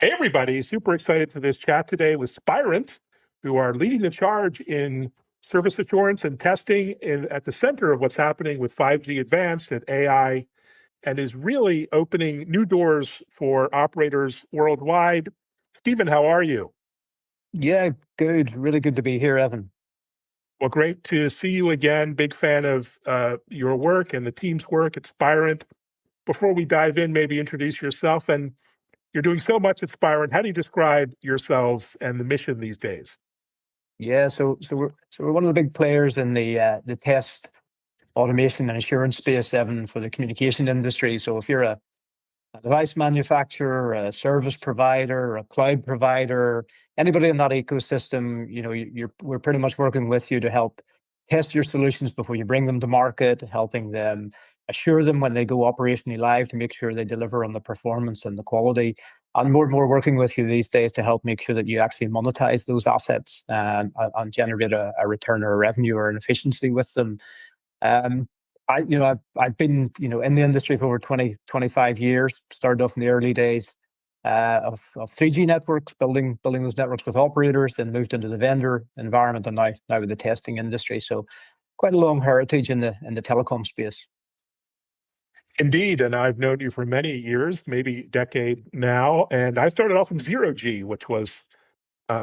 Hey, everybody. Super excited to this chat today with Spirent, who are leading the charge in service assurance and testing at the center of what's happening with 5G Advanced and AI, and is really opening new doors for operators worldwide. Stephen, how are you? Yeah, good. Really good to be here, Evan. Well, great to see you again. Big fan of your work and the team's work at Spirent. Before we dive in, maybe introduce yourself. And you're doing so much at Spirent. How do you describe yourselves and the mission these days? Yeah, so we're one of the big players in the test automation and assurance space, Evan, for the communication industry. So if you're a device manufacturer, a service provider, a cloud provider, anybody in that ecosystem, we're pretty much working with you to help test your solutions before you bring them to market, helping them assure them when they go operationally live to make sure they deliver on the performance and the quality. And more working with you these days to help make sure that you actually monetize those assets and generate a return or a revenue or an efficiency with them. Um, I've been, in the industry for over 25 years, started off in the early days of 3G networks, building those networks with operators, then moved into the vendor environment and now with the testing industry. So quite a long heritage in the telecom space. Indeed, and I've known you for many years, maybe decade now, and I started off in 0G, which was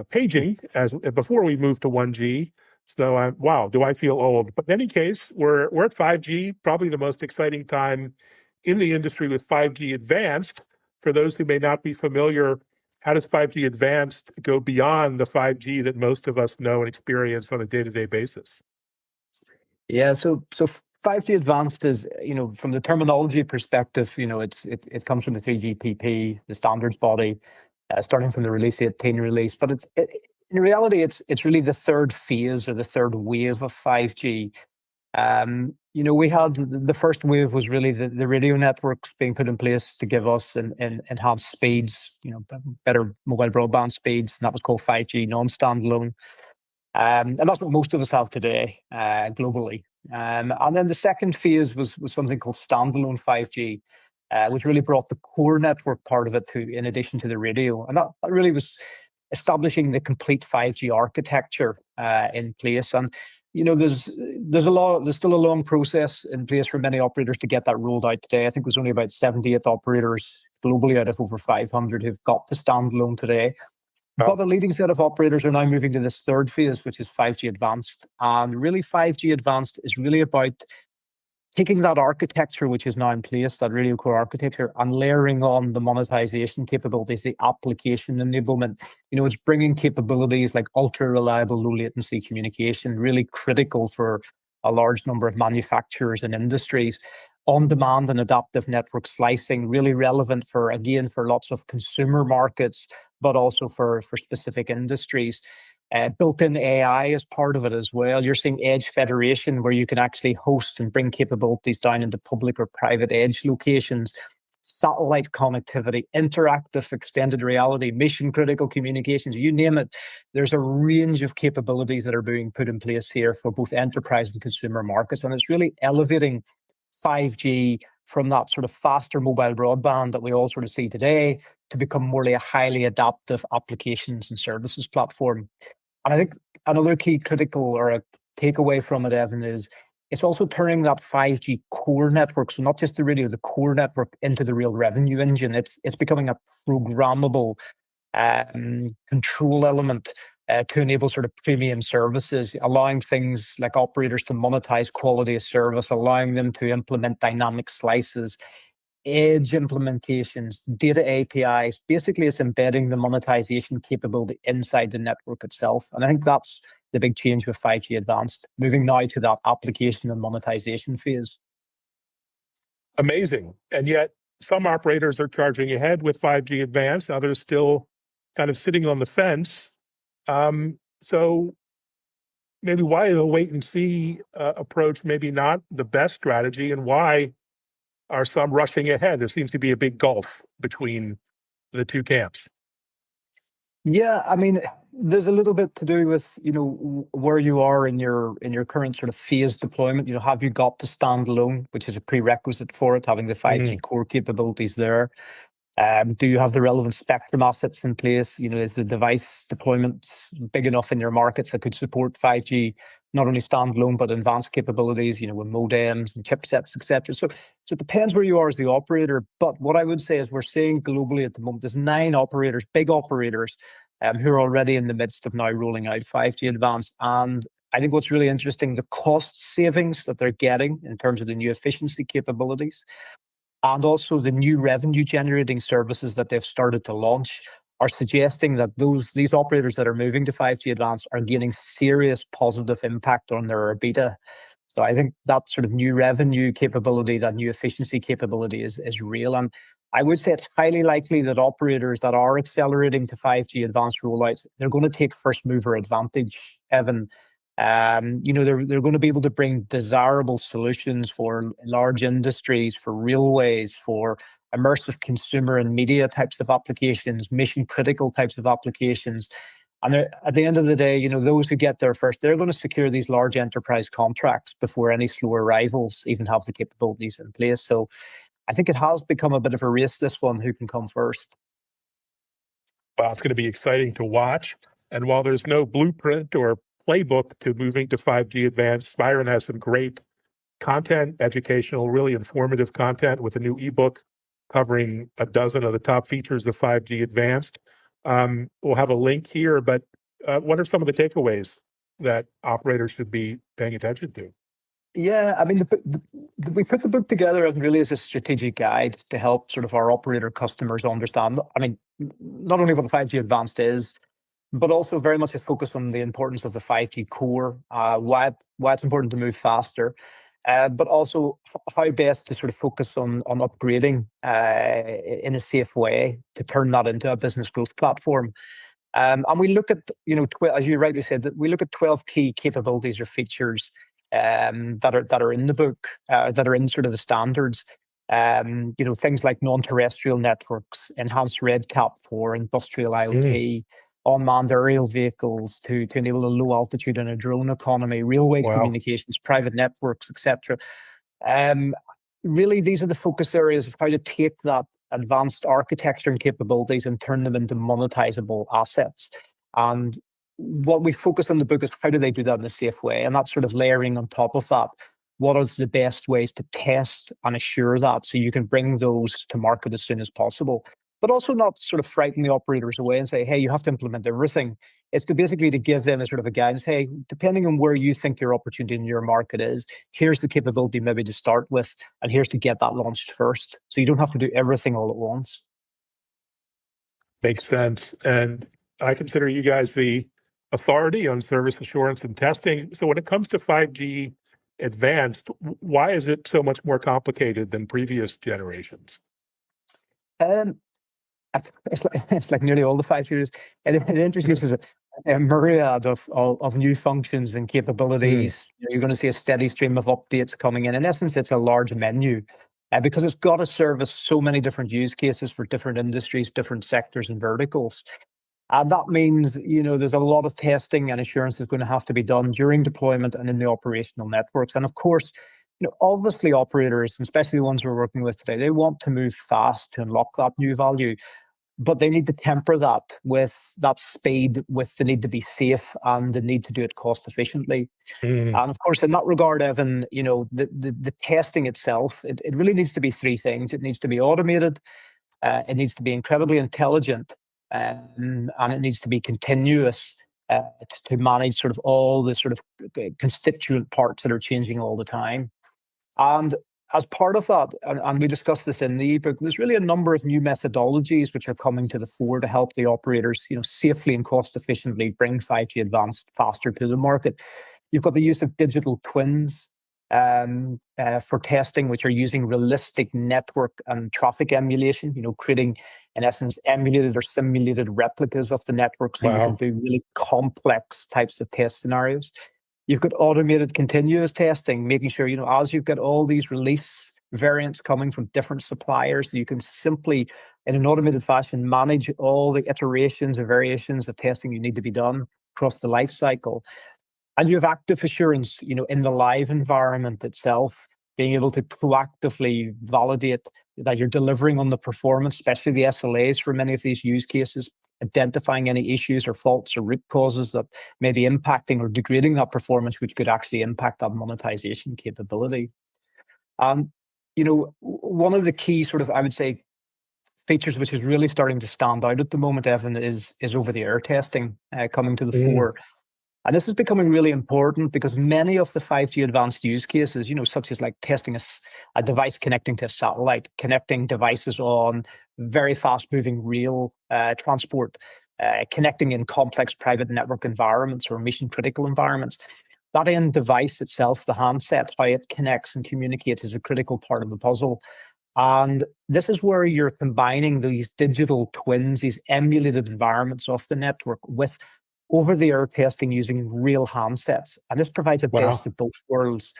paging as before we moved to 1G. So wow, do I feel old? But in any case, we're at 5G, probably the most exciting time in the industry with 5G Advanced. For those who may not be familiar, how does 5G Advanced go beyond the 5G that most of us know and experience on a day-to-day basis? Yeah, so 5G Advanced is, from the terminology perspective, it comes from the 3GPP, the standards body, starting from the release 18 release. But in reality, it's really the third phase or the third wave of 5G. We had the first wave was really the radio networks being put in place to give us enhanced speeds, better mobile broadband speeds, and that was called 5G non-standalone. And that's what most of us have today globally. And then the second phase was something called standalone 5G, which really brought the core network part of it in addition to the radio. And that really was establishing the complete 5G architecture in place. And there's still a long process in place for many operators to get that rolled out today. I think there's only about 78 operators globally out of over 500 who've got the standalone today. But the leading set of operators are now moving to this third phase, which is 5G Advanced. And really, 5G Advanced is really about taking that architecture, which is now in place, that radio core architecture, and layering on the monetization capabilities, the application enablement. It's bringing capabilities like ultra-reliable, low-latency communication, really critical for a large number of manufacturers and industries. On-demand and adaptive network slicing, really relevant for lots of consumer markets, but also for specific industries. Built-in AI is part of it as well. You're seeing edge federation, where you can actually host and bring capabilities down into public or private edge locations. Satellite connectivity, interactive extended reality, mission-critical communications, you name it. There's a range of capabilities that are being put in place here for both enterprise and consumer markets, and it's really elevating 5G from that sort of faster mobile broadband that we all sort of see today to become more like a highly adaptive applications and services platform. And I think another key critical or a takeaway from it, Evan, is it's also turning that 5G core network, so not just the radio, the core network, into the real revenue engine. It's becoming a programmable control element to enable sort of premium services, allowing things like operators to monetize quality of service, allowing them to implement dynamic slices, edge implementations, data APIs. Basically, it's embedding the monetization capability inside the network itself. And I think that's the big change with 5G Advanced, moving now to that application and monetization phase. Amazing. And yet some operators are charging ahead with 5G Advanced, others still kind of sitting on the fence. So maybe why the wait and see approach maybe not the best strategy, and why are some rushing ahead? There seems to be a big gulf between the two camps. Yeah, I mean, there's a little bit to do with, where you are in your current sort of phase deployment. Have you got the standalone, which is a prerequisite for it, having the 5G core capabilities there? Do you have the relevant spectrum assets in place? Is the device deployment big enough in your markets that could support 5G, not only standalone, but advanced capabilities, with modems and chipsets, etc. So it depends where you are as the operator. But what I would say is we're seeing globally at the moment, there's 9 operators, big operators, who are already in the midst of now rolling out 5G advanced. And I think what's really interesting, the cost savings that they're getting in terms of the new efficiency capabilities, and also the new revenue generating services that they've started to launch, are suggesting that these operators that are moving to 5G advanced are gaining serious positive impact on their EBITDA. So I think that sort of new revenue capability, that new efficiency capability is real. And I would say it's highly likely that operators that are accelerating to 5G advanced rollouts, they're going to take first mover advantage, Evan. They're going to be able to bring desirable solutions for large industries, for railways, for immersive consumer and media types of applications, mission critical types of applications. And at the end of the day, those who get there first, they're going to secure these large enterprise contracts before any slower rivals even have the capabilities in place. So I think it has become a bit of a race, this one, who can come first. Well, it's going to be exciting to watch. And while there's no blueprint or playbook to moving to 5G advanced, Spirent has some great content, educational, really informative content with a new ebook covering a dozen of the top features of 5G advanced. We'll have a link here, but what are some of the takeaways that operators should be paying attention to? Yeah, I mean, we put the book together as really as a strategic guide to help sort of our operator customers understand, I mean, not only what the 5G advanced is, but also very much a focus on the importance of the 5G core, why it's important to move faster, but also how best to sort of focus on upgrading in a safe way to turn that into a business growth platform. And we look at, as you rightly said, that we look at 12 key capabilities or features that are in the book, that are in sort of the standards. Things like non-terrestrial networks, enhanced RedCap for industrial IoT, unmanned aerial vehicles to enable a low altitude and a drone economy, railway communications, private networks, etc. Really, these are the focus areas of how to take that advanced architecture and capabilities and turn them into monetizable assets. And what we focus on the book is how do they do that in a safe way? And that's sort of layering on top of that. What are the best ways to test and assure that so you can bring those to market as soon as possible? But also not sort of frighten the operators away and say, hey, you have to implement everything. It's to basically to give them a sort of a guidance. Hey, depending on where you think your opportunity in your market is, here's the capability maybe to start with, and here's to get that launched first. So you don't have to do everything all at once. Makes sense. And I consider you guys the authority on service assurance and testing. So when it comes to 5G advanced, why is it so much more complicated than previous generations? It's like nearly all the 5 years. And it introduces a myriad of new functions and capabilities. You're going to see a steady stream of updates coming in. In essence, it's a large menu because it's got to service so many different use cases for different industries, different sectors and verticals. And that means, there's a lot of testing and assurance that's going to have to be done during deployment and in the operational networks. And of course, obviously operators, especially the ones we're working with today, they want to move fast to unlock that new value, but they need to temper that with that speed, with the need to be safe and the need to do it cost efficiently. And of course, in that regard, Evan, the testing itself, it really needs to be 3 things. It needs to be automated, it needs to be incredibly intelligent, and it needs to be continuous to manage sort of all the sort of constituent parts that are changing all the time. And as part of that, and we discussed this in the ebook, there's really a number of new methodologies which are coming to the fore to help the operators, safely and cost efficiently bring 5G advanced faster to the market. You've got the use of digital twins for testing, which are using realistic network and traffic emulation, creating, in essence, emulated or simulated replicas of the network so you can do really complex types of test scenarios. You've got automated continuous testing, making sure, as you've got all these release variants coming from different suppliers, you can simply, in an automated fashion, manage all the iterations or variations of testing you need to be done across the life cycle. And you have active assurance, in the live environment itself, being able to proactively validate, that you're delivering on the performance, especially the SLAs for many of these use cases, identifying any issues or faults or root causes that may be impacting or degrading that performance, which could actually impact that monetization capability. One of the key sort of, I would say, features which is really starting to stand out at the moment, Evan, is over-the-air testing coming to the fore. And this is becoming really important because many of the 5G advanced use cases, such as like testing a device connecting to a satellite, connecting devices on very fast-moving rail transport, connecting in complex private network environments or mission-critical environments. That end device itself, the handset, how it connects and communicates is a critical part of the puzzle. And this is where you're combining these digital twins, these emulated environments of the network with over-the-air testing using real handsets. And this provides a best of both worlds.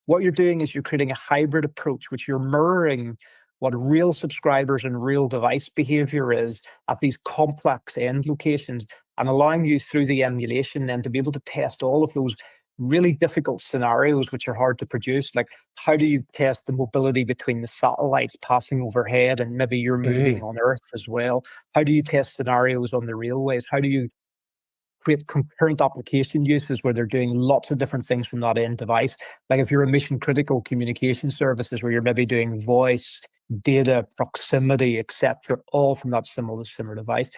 What you're doing is you're creating a hybrid approach, which you're mirroring what real subscribers and real device behavior is at these complex end locations and allowing you through the emulation then to be able to test all of those really difficult scenarios which are hard to produce. Like, how do you test the mobility between the satellites passing overhead and maybe you're moving on Earth as well? How do you test scenarios on the railways? How do you create concurrent application uses where they're doing lots of different things from that end device? Like if you're a mission critical communication services where you're maybe doing voice, data, proximity, etc., all from that similar device.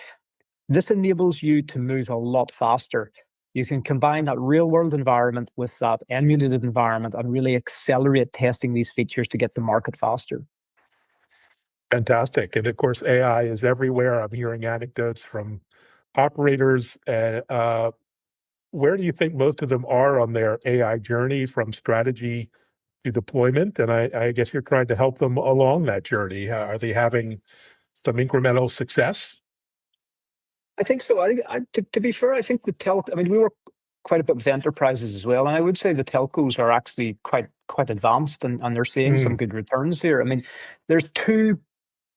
This enables you to move a lot faster. You can combine that real world environment with that emulated environment and really accelerate testing these features to get to market faster. Fantastic. And of course, AI is everywhere. I'm hearing anecdotes from operators. Where do you think most of them are on their AI journey from strategy to deployment? And I guess you're trying to help them along that journey. Are they having some success? I think so. To be fair, I think we work quite a bit with enterprises as well. And I would say the telcos are actually quite advanced and they're seeing some good returns here. I mean, there's two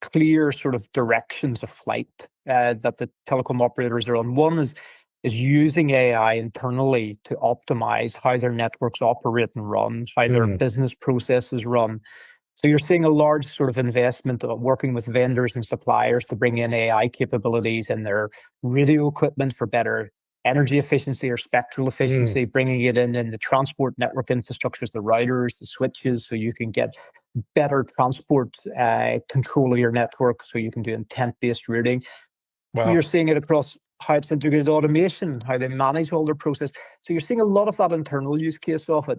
clear sort of directions of flight that the telecom operators are on. One is using AI internally to optimize how their networks operate and run, how their business processes run. So you're seeing a large sort of investment of working with vendors and suppliers to bring in AI capabilities in their radio equipment for better energy efficiency or spectral efficiency, bringing it in the transport network infrastructures, the routers, the switches, so you can get better transport control of your network, so you can do intent-based routing. Wow. You're seeing it across how it's integrated automation, how they manage all their process. So you're seeing a lot of that internal use case of it.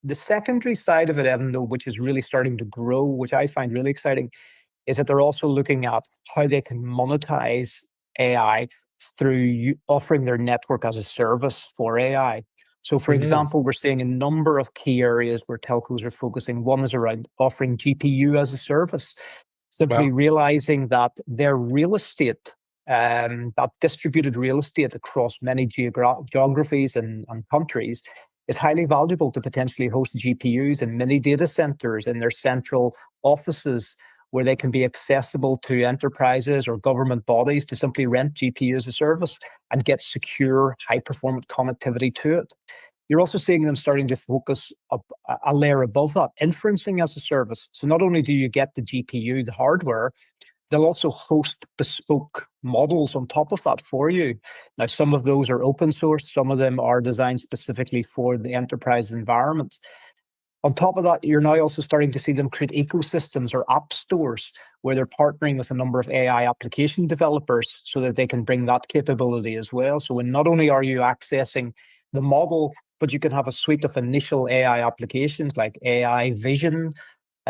The secondary side of it, Evan, though, which is really starting to grow, which I find really exciting, is that they're also looking at how they can monetize AI through offering their network as a service for AI. So, for example, we're seeing a number of key areas where telcos are focusing. One is around offering GPU as a service, simply realizing that their real estate, that distributed real estate across many geographies and countries, is highly valuable to potentially host GPUs and mini data centers in their central offices where they can be accessible to enterprises or government bodies to simply rent GPU as a service and get secure, high-performance connectivity to it. You're also seeing them starting to focus a layer above that, inferencing as a service. So not only do you get the GPU, the hardware, they'll also host bespoke models on top of that for you. Now, some of those are open source. Some of them are designed specifically for the enterprise environment. On top of that, you're now also starting to see them create ecosystems or app stores where they're partnering with a number of AI application developers so that they can bring that capability as well. So when not only are you accessing the model, but you can have a suite of initial AI applications like AI vision,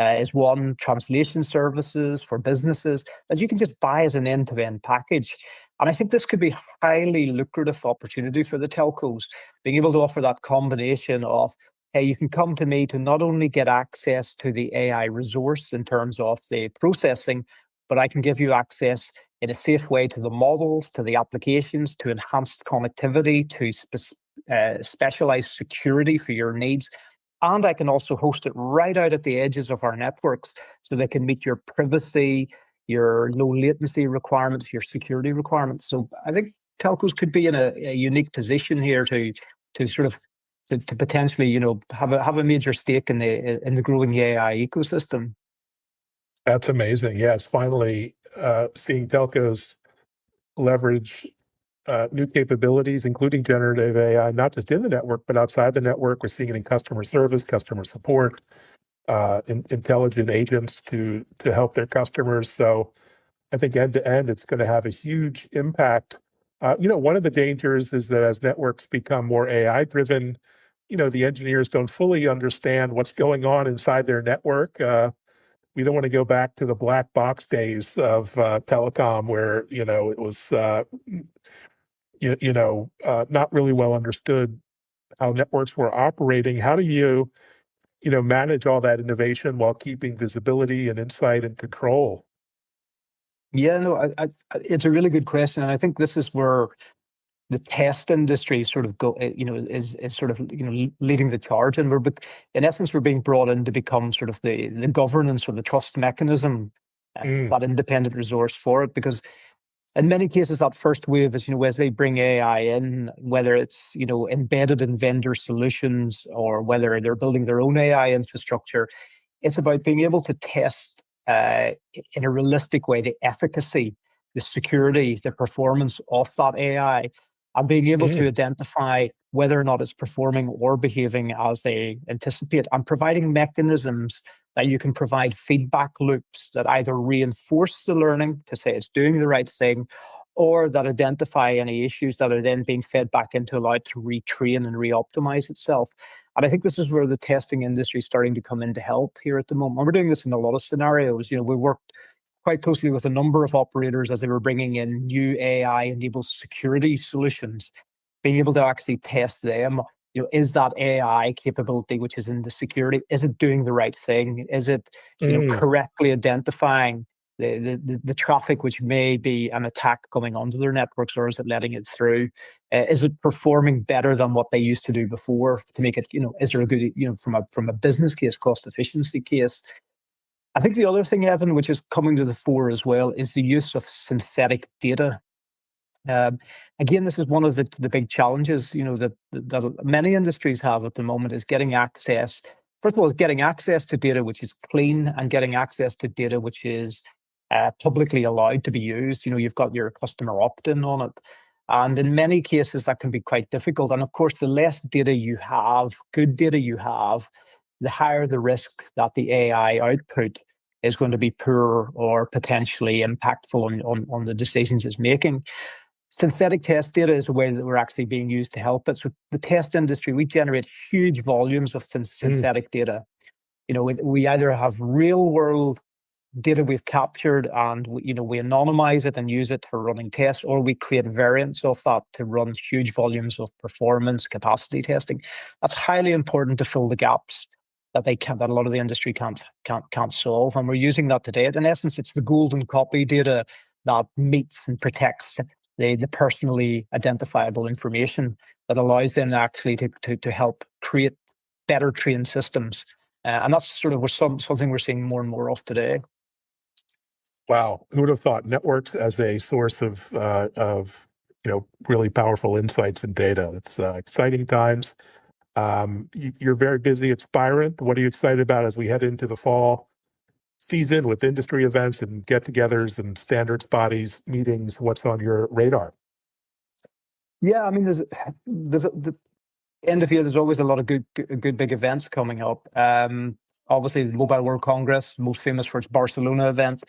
is one, translation services for businesses that you can just buy as an end-to-end package. And I think this could be a highly lucrative opportunity for the telcos, being able to offer that combination of, hey, you can come to me to not only get access to the AI resource in terms of the processing, but I can give you access in a safe way to the models, to the applications, to enhanced connectivity, to specialized security for your needs. And I can also host it right out at the edges of our networks so they can meet your privacy, your low latency requirements, your security requirements. So I think telcos could be in a unique position here to sort of to potentially, have a major stake in the growing AI ecosystem. That's amazing. Yes, finally seeing telcos leverage new capabilities, including generative AI, not just in the network, but outside the network. We're seeing it in customer service, customer support, intelligent agents to help their customers. So I think end to end, it's going to have a huge impact. One of the dangers is that as networks become more AI driven, the engineers don't fully understand what's going on inside their network. We don't want to go back to the black box days of telecom, where it was not really well understood how networks were operating. How do you manage all that innovation while keeping visibility and insight and control? Yeah, no, it's a really good question, and I think this is where the test industry sort of is sort of leading the charge, and in essence we're being brought in to become sort of the governance or the trust mechanism, Mm, that independent resource for it, because in many cases that first wave is as they bring AI in, whether it's embedded in vendor solutions or whether they're building their own AI infrastructure. It's about being able to test in a realistic way the efficacy, the security, the performance of that AI, and being able to mm, identify whether or not it's performing or behaving as they anticipate, and providing mechanisms that you can provide feedback loops that either reinforce the learning to say it's doing the right thing, or that identify any issues that are then being fed back into allow it to retrain and re-optimize itself. And I think this is where the testing industry is starting to come in to help here at the moment. And we're doing this in a lot of scenarios. We worked quite closely with a number of operators as they were bringing in new AI-enabled security solutions, being able to actually test them. Is that AI capability, which is in the security, is it doing the right thing? Is it, mm, correctly identifying the traffic which may be an attack coming onto their networks, or is it letting it through? Is it performing better than what they used to do before to make it, is there a good, from a business case, cost efficiency case? I think the other thing, Evan, which is coming to the fore as well, is the use of synthetic data. Um, Again, this is one of the big challenges, that many industries have at the moment, is getting access. First of all, is getting access to data which is clean, and getting access to data which is publicly allowed to be used. You've got your customer opt-in on it. And in many cases, that can be quite difficult. And of course, the less data you have, good data you have, the higher the risk that the AI output is going to be poor or potentially impactful on the decisions it's making. Synthetic test data is a way that we're actually being used to help it. So the test industry, we generate huge volumes of mm, synthetic data. We either have real world data we've captured, and we anonymize it and use it for running tests, or we create variants of that to run huge volumes of performance capacity testing. That's highly important to fill the gaps that that a lot of the industry can't solve, and we're using that today. In essence, it's the golden copy data that meets and protects the personally identifiable information that allows them actually to help create better trained systems. And that's sort of something we're seeing more and more of today. wow, who would have thought networks as a source of really powerful insights and data? It's exciting times. You're very busy at Spirent. What are you excited about as we head into the fall season with industry events and get-togethers and standards bodies meetings? What's on your radar? Yeah, I mean, there's the end of year. There's always a lot of good big events coming up. Obviously, the Mobile World Congress, most famous for its Barcelona event.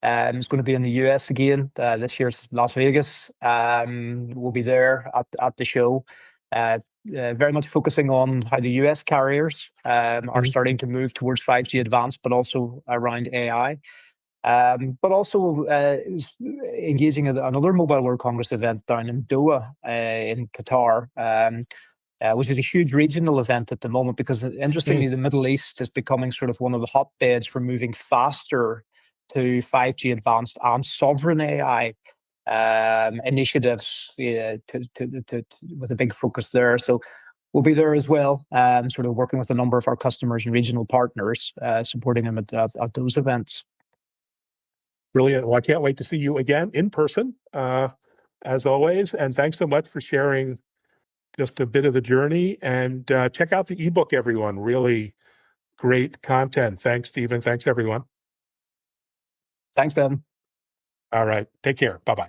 It's going to be in the US again. This year's Las Vegas. We'll be there at the show. Very much focusing on how the US carriers are Mm, starting to move towards 5G advanced, but also around AI. But also engaging at another Mobile World Congress event down in Doha, in Qatar, which is a huge regional event at the moment, because mm. interestingly, the Middle East is becoming sort of one of the hotbeds for moving faster to 5G advanced and sovereign AI initiatives, with a big focus there. So we'll be there as well, sort of working with a number of our customers and regional partners, supporting them at those events. Brilliant. Well, I can't wait to see you again in person, as always. And thanks so much for sharing just a bit of the journey. And check out the ebook, everyone. Really great content. Thanks, Stephen. Thanks, everyone. Thanks, Ben. All right. Take care. Bye bye.